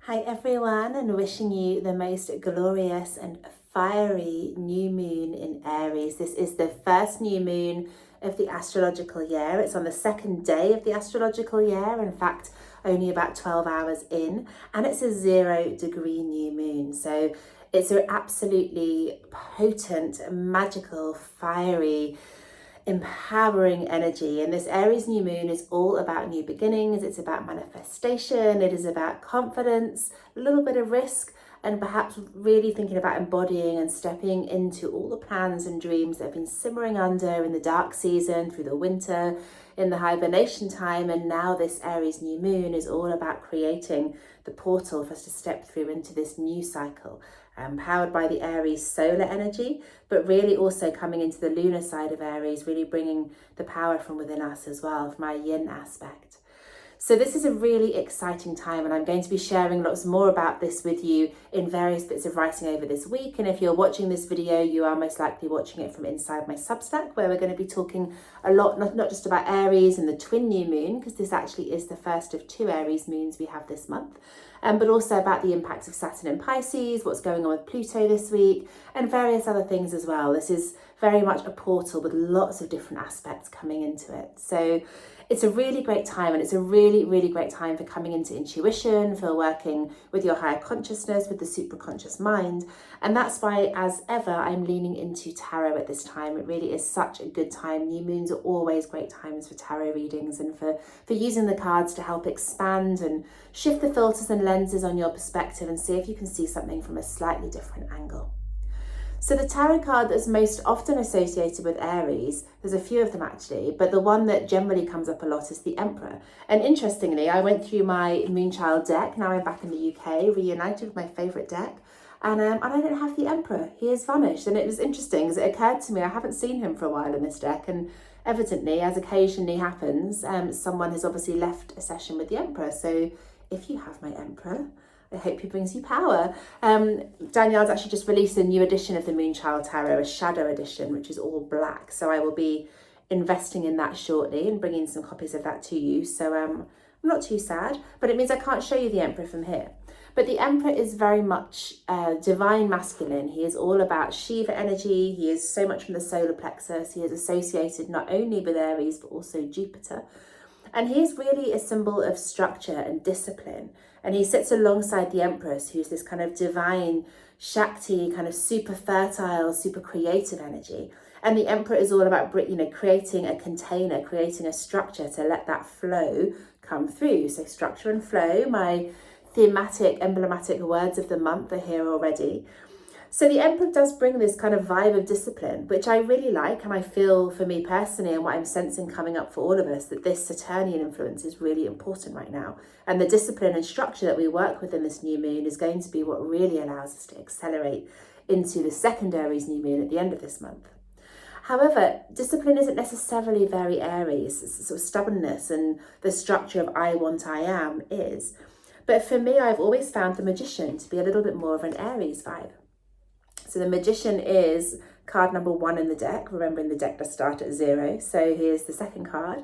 Hi everyone, and wishing you the most glorious and fiery new moon in Aries. This is the first new moon of the astrological year. It's on the second day of the astrological year, in fact, only about 12 hours in, and it's a 0-degree new moon. So it's an absolutely potent, magical, fiery, empowering energy. And this Aries new moon is all about new beginnings. It's about manifestation. It is about confidence, a little bit of risk, and perhaps really thinking about embodying and stepping into all the plans and dreams that have been simmering under in the dark season, through the winter, in the hibernation time. And now this Aries new moon is all about creating the portal for us to step through into this new cycle, powered by the Aries solar energy, but really also coming into the lunar side of Aries, really bringing the power from within us as well, from our yin aspect. So this is a really exciting time, and I'm going to be sharing lots more about this with you in various bits of writing over this week. And if you're watching this video, you are most likely watching it from inside my Substack, where we're going to be talking a lot, not just about Aries and the twin new moon, because this actually is the first of 2 Aries moons we have this month, but also about the impacts of Saturn in Pisces, what's going on with Pluto this week, and various other things as well. This is very much a portal with lots of different aspects coming into it. So it's a really great time, and it's a really, really great time for coming into intuition, for working with your higher consciousness, with the supraconscious mind. And that's why, as ever, I'm leaning into tarot at this time. It really is such a good time. New moons are always great times for tarot readings and for using the cards to help expand and shift the filters and lenses on your perspective and see if you can see something from a slightly different angle. So the tarot card that's most often associated with Aries, there's a few of them actually, but the one that generally comes up a lot is the Emperor. And interestingly, I went through my Moonchild deck. Now I'm back in the UK, reunited with my favourite deck, and I don't have the Emperor. He has vanished. And it was interesting because it occurred to me I haven't seen him for a while in this deck, and evidently, as occasionally happens, someone has obviously left a session with the Emperor. So if you have my Emperor, I hope he brings you power. Danielle's actually just released a new edition of the Moonchild Tarot, a shadow edition, which is all black. So I will be investing in that shortly and bringing some copies of that to you. So I'm not too sad, but it means I can't show you the Emperor from here. But the Emperor is very much divine masculine. He is all about Shiva energy. He is so much from the solar plexus. He is associated not only with Aries, but also Jupiter. And he is really a symbol of structure and discipline. And he sits alongside the Empress, who's this kind of divine, Shakti, kind of super fertile, super creative energy. And the Emperor is all about, creating a container, creating a structure to let that flow come through. So structure and flow, my thematic, emblematic words of the month are here already. So the Emperor does bring this kind of vibe of discipline, which I really like, and I feel for me personally, and what I'm sensing coming up for all of us, that this Saturnian influence is really important right now. And the discipline and structure that we work with in this new moon is going to be what really allows us to accelerate into the second Aries new moon at the end of this month. However, discipline isn't necessarily very Aries. It's sort of stubbornness, and the structure of I want, I am is. But for me, I've always found the Magician to be a little bit more of an Aries vibe. So the Magician is card number 1 in the deck. Remembering the deck does start at 0. So here's the second card.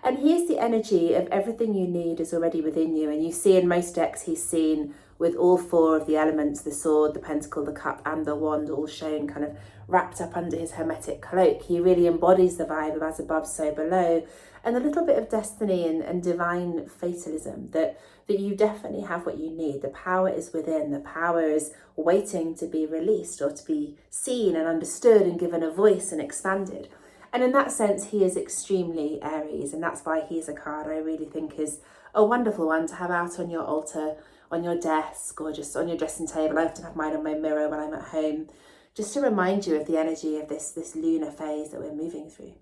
And here's the energy of everything you need is already within you. And you see in most decks, he's seen with all 4 of the elements, the sword, the pentacle, the cup, and the wand, all shown kind of wrapped up under his hermetic cloak. He really embodies the vibe of as above, so below, and a little bit of destiny and divine fatalism, that you definitely have what you need. The power is within. The power is waiting to be released or to be seen and understood and given a voice and expanded. And in that sense, he is extremely Aries, and that's why he's a card I really think is a wonderful one to have out on your altar, on your desk, or just on your dressing table. I often have mine on my mirror when I'm at home, just to remind you of the energy of this lunar phase that we're moving through.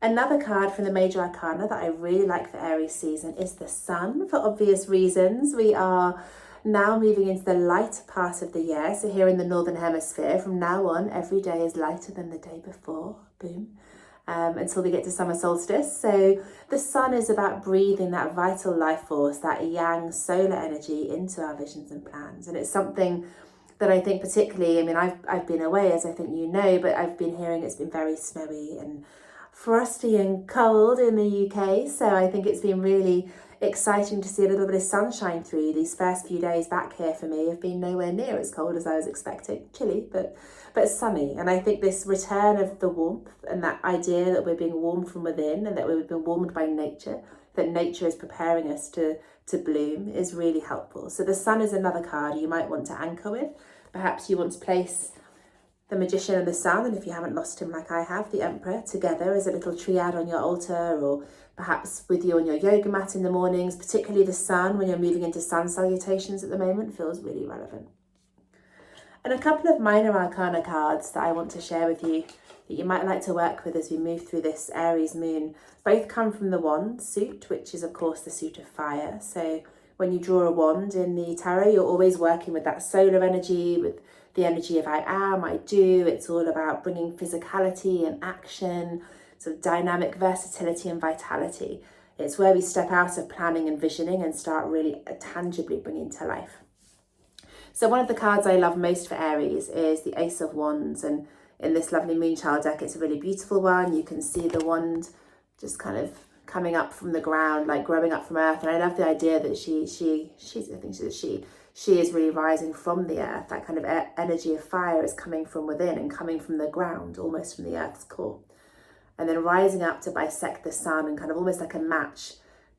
Another card from the Major Arcana that I really like for Aries season is the Sun, for obvious reasons. We are now moving into the lighter part of the year. So here in the Northern Hemisphere, from now on, every day is lighter than the day before. Boom. Until we get to summer solstice. So the Sun is about breathing that vital life force, that yang solar energy into our visions and plans. And it's something that I think particularly, I've been away, as I think you know, but I've been hearing it's been very snowy and frosty and cold in the UK. So I think it's been really exciting to see a little bit of sunshine through. These first few days back here for me have been nowhere near as cold as I was expecting. Chilly, but sunny. And I think this return of the warmth and that idea that we're being warmed from within and that we've been warmed by nature, that nature is preparing us to bloom, is really helpful. So the sun is another card you might want to anchor with. Perhaps you want to place the Magician and the Sun, and if you haven't lost him like I have, the Emperor, together as a little triad on your altar, or perhaps with you on your yoga mat in the mornings. Particularly the Sun, when you're moving into sun salutations at the moment, feels really relevant. And a couple of minor arcana cards that I want to share with you that you might like to work with as we move through this Aries moon. Both come from the wand suit, which is of course the suit of fire. So when you draw a wand in the tarot, you're always working with that solar energy, with the energy of I am, I do. It's all about bringing physicality and action, sort of dynamic versatility and vitality. It's where we step out of planning and visioning and start really tangibly bringing to life. So one of the cards I love most for Aries is the Ace of Wands, and in this lovely Moonchild deck, it's a really beautiful one. You can see the wand just kind of coming up from the ground, like growing up from earth. And I love the idea that she is really rising from the earth. That kind of energy of fire is coming from within and coming from the ground, almost from the earth's core. And then rising up to bisect the sun and kind of almost like a match,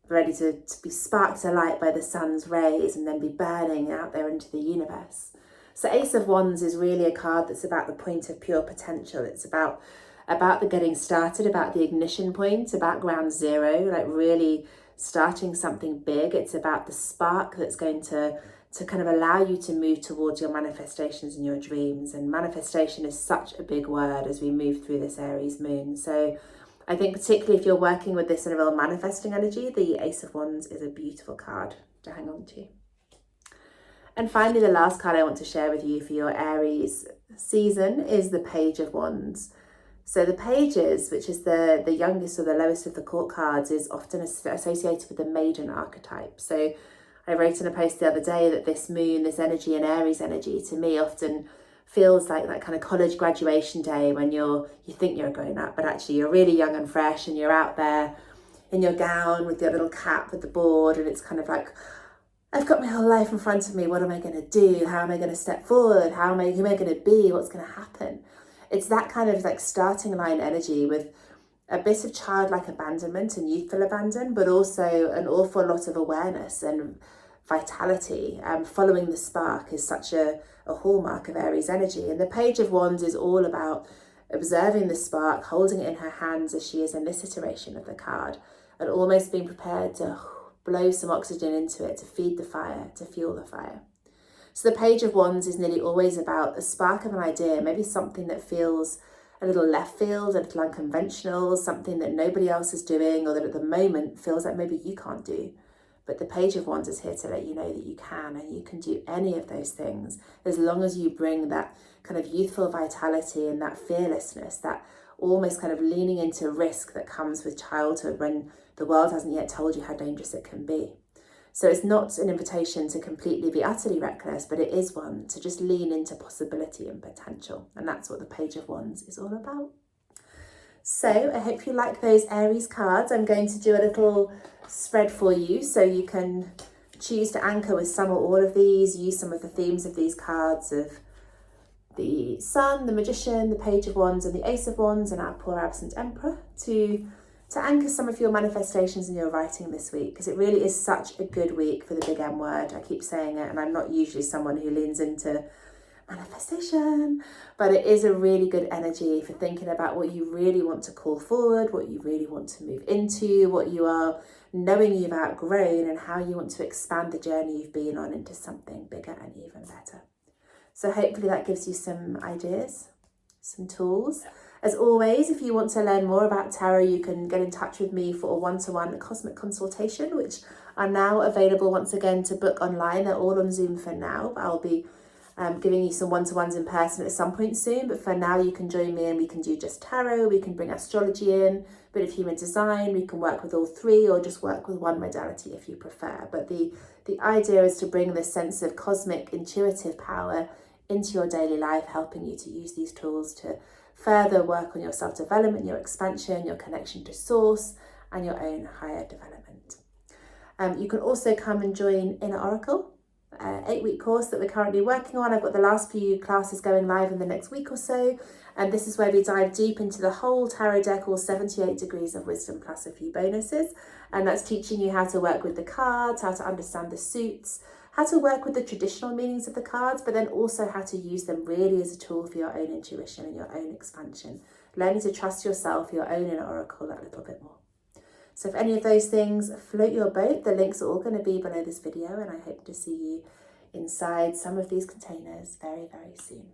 ready to be sparked alight by the sun's rays and then be burning out there into the universe. So Ace of Wands is really a card that's about the point of pure potential. It's about the getting started, about the ignition point, about ground zero, like really starting something big. It's about the spark that's going to kind of allow you to move towards your manifestations and your dreams. And manifestation is such a big word as we move through this Aries moon. So I think particularly if you're working with this in a real manifesting energy, the Ace of Wands is a beautiful card to hang on to. And finally, the last card I want to share with you for your Aries season is the Page of Wands. So the Pages, which is the youngest or the lowest of the court cards, is often associated with the maiden archetype. So I wrote in a post the other day that this moon, this energy and Aries energy, to me often feels like that kind of college graduation day when you think you're a grown up, but actually you're really young and fresh and you're out there in your gown with your little cap with the board, and it's kind of like, I've got my whole life in front of me. What am I going to do? How am I going to step forward? Who am I going to be? What's going to happen? It's that kind of like starting line energy with a bit of childlike abandonment and youthful abandon, but also an awful lot of awareness and vitality. Following the spark is such a hallmark of Aries energy. And the Page of Wands is all about observing the spark, holding it in her hands as she is in this iteration of the card, and almost being prepared to blow some oxygen into it, to feed the fire, to fuel the fire. So the Page of Wands is nearly always about a spark of an idea, maybe something that feels a little left field, a little unconventional, something that nobody else is doing, or that at the moment feels like maybe you can't do. But the Page of Wands is here to let you know that you can, and you can do any of those things as long as you bring that kind of youthful vitality and that fearlessness, that almost kind of leaning into risk that comes with childhood when the world hasn't yet told you how dangerous it can be. So it's not an invitation to completely be utterly reckless, but it is one to just lean into possibility and potential. And that's what the Page of Wands is all about. So I hope you like those Aries cards. I'm going to do a little spread for you so you can choose to anchor with some or all of these, use some of the themes of these cards of the Sun, the Magician, the Page of Wands and the Ace of Wands and our poor absent Emperor to anchor some of your manifestations in your writing this week, because it really is such a good week for the big M word. I keep saying it, and I'm not usually someone who leans into manifestation, but it is a really good energy for thinking about what you really want to call forward, what you really want to move into, what you are knowing you've outgrown, and how you want to expand the journey you've been on into something bigger and even better. So hopefully that gives you some ideas, some tools. As always, if you want to learn more about tarot, you can get in touch with me for a one-to-one cosmic consultation, which are now available once again to book online. They're all on Zoom for now, but I'll be giving you some one-to-ones in person at some point soon. But for now, you can join me and we can do just tarot. We can bring astrology in, a bit of human design. We can work with all three or just work with one modality if you prefer. But the idea is to bring this sense of cosmic intuitive power into your daily life, helping you to use these tools to further work on your self-development, your expansion, your connection to source, and your own higher development. You can also come and join Inner Oracle, 8-week course that we're currently working on. I've got the last few classes going live in the next week or so. And this is where we dive deep into the whole tarot deck, all 78 degrees of wisdom plus a few bonuses. And that's teaching you how to work with the cards, how to understand the suits, how to work with the traditional meanings of the cards, but then also how to use them really as a tool for your own intuition and your own expansion. Learning to trust yourself, your own inner oracle, that little bit more. So if any of those things float your boat, the links are all going to be below this video, and I hope to see you inside some of these containers very, very soon.